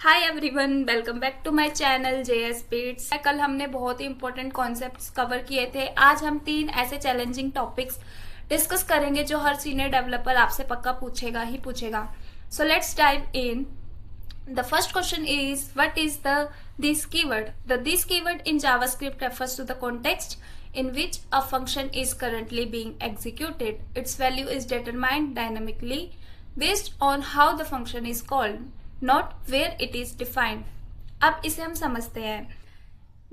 Hi everyone, welcome back to my channel JS Beats. कल हमने बहुत ही इंपॉर्टेंट कॉन्सेप्ट्स कवर किए थे। आज हम 3 ऐसे चैलेंजिंग टॉपिक्स डिस्कस करेंगे जो हर सीनियर डेवलपर आपसे पक्का पूछेगा ही पूछेगा। So let's dive in. The first question is, what is the this keyword? The this keyword in JavaScript refers to the context in which a function is currently being executed. Its value is determined dynamically based on how the function is called, not where it is defined. अब इसे हम समझते हैं।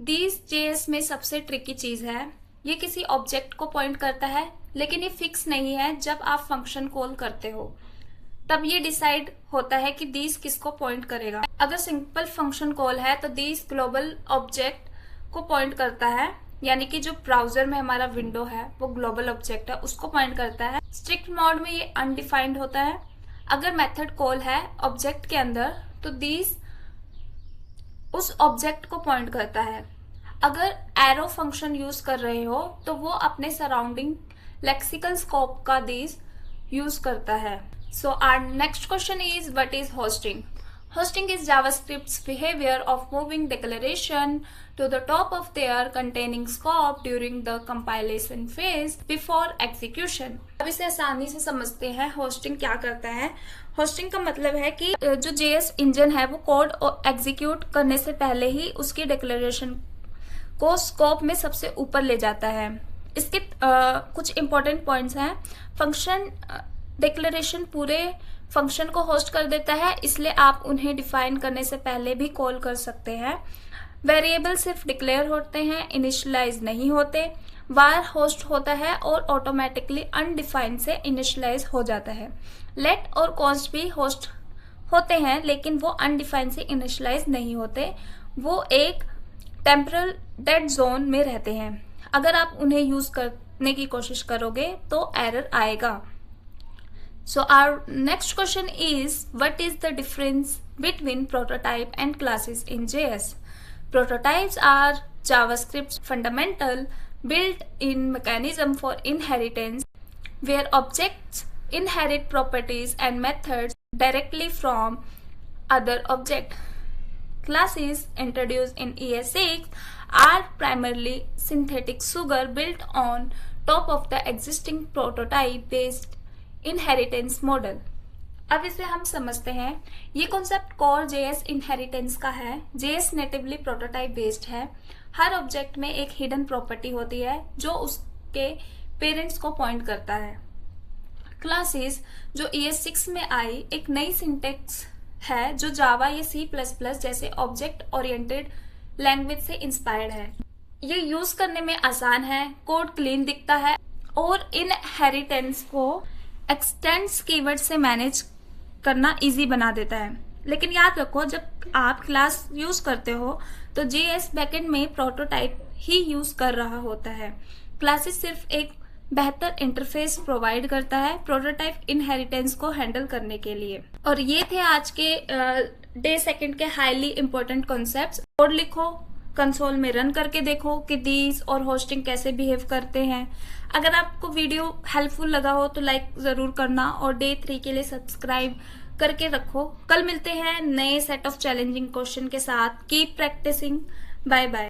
This JS में सबसे tricky चीज है, ये किसी ऑब्जेक्ट को पॉइंट करता है, लेकिन ये फिक्स नहीं है। जब आप फंक्शन कॉल करते हो तब ये डिसाइड होता है कि दिस किसको पॉइंट करेगा। अगर सिंपल फंक्शन कॉल है तो दिस ग्लोबल ऑब्जेक्ट को पॉइंट करता है, यानी कि जो ब्राउजर में हमारा विंडो है वो ग्लोबल ऑब्जेक्ट है, उसको पॉइंट करता है। स्ट्रिक्ट मोड में ये अनडिफाइंड होता है। अगर मेथड कॉल है ऑब्जेक्ट के अंदर तो दिस उस ऑब्जेक्ट को पॉइंट करता है। अगर एरो फंक्शन यूज कर रहे हो तो वो अपने सराउंडिंग लेक्सिकल स्कोप का दिस यूज करता है। So our next question is, what is hosting? Hosting is JavaScript's behavior of moving declaration to the top of their containing scope during the compilation phase before execution. अब इसे आसानी से समझते हैं। hosting क्या करता है? hosting का मतलब है कि जो JS इंजन है वो कोड एग्जीक्यूट करने से पहले ही उसकी डिक्लेरेशन को स्कोप में सबसे ऊपर ले जाता है। इसके कुछ इंपॉर्टेंट पॉइंट्स हैं। फंक्शन डिक्लेरेशन पूरे फंक्शन को होस्ट कर देता है, इसलिए आप उन्हें डिफाइन करने से पहले भी कॉल कर सकते हैं। वेरिएबल सिर्फ डिक्लेयर होते हैं, इनिशियलाइज नहीं होते। वार होस्ट होता है और ऑटोमेटिकली अनडिफाइंड से इनिशियलाइज हो जाता है। लेट और कॉन्स्ट भी होस्ट होते हैं, लेकिन वो अनडिफाइंड से इनिशियलाइज नहीं होते। वो एक टेम्परल डेड जोन में रहते हैं। अगर आप उन्हें यूज करने की कोशिश करोगे तो एरर आएगा। So our next question is, what is the difference between prototype and classes in JS? Prototypes are JavaScript's fundamental built-in mechanism for inheritance, where objects inherit properties and methods directly from other objects. Classes introduced in ES6 are primarily synthetic sugar built on top of the existing prototype-based inheritance model. अब इसे हम समझते हैं। ये concept core JS inheritance का है। JS natively prototype based है। हर object में एक हिडन प्रॉपर्टी होती है जो उसके पेरेंट्स को पॉइंट करता है। क्लासेस जो ES6 में आई एक नई सिंटेक्स है जो जावा या C++ जैसे ऑब्जेक्ट ओरिएंटेड लैंग्वेज से इंस्पायर्ड है। ये यूज करने में आसान है, कोड क्लीन दिखता है और इनहेरिटेंस को एक्सटेंड्स कीवर्ड से मैनेज करना इजी बना देता है। लेकिन याद रखो, जब आप क्लास यूज करते हो तो JS बैकएंड में प्रोटोटाइप ही यूज कर रहा होता है। क्लासेस सिर्फ एक बेहतर इंटरफेस प्रोवाइड करता है प्रोटोटाइप इनहेरिटेंस को हैंडल करने के लिए। और ये थे आज के डे सेकंड के हाईली इंपॉर्टेंट कॉन्सेप्ट्स। कोड लिखो, कंसोल में रन करके देखो कि दीज और होस्टिंग कैसे बिहेव करते हैं। अगर आपको वीडियो हेल्पफुल लगा हो तो लाइक जरूर करना और डे 3 के लिए सब्सक्राइब करके रखो। कल मिलते हैं नए सेट ऑफ चैलेंजिंग क्वेश्चन के साथ। Keep practising. Bye bye.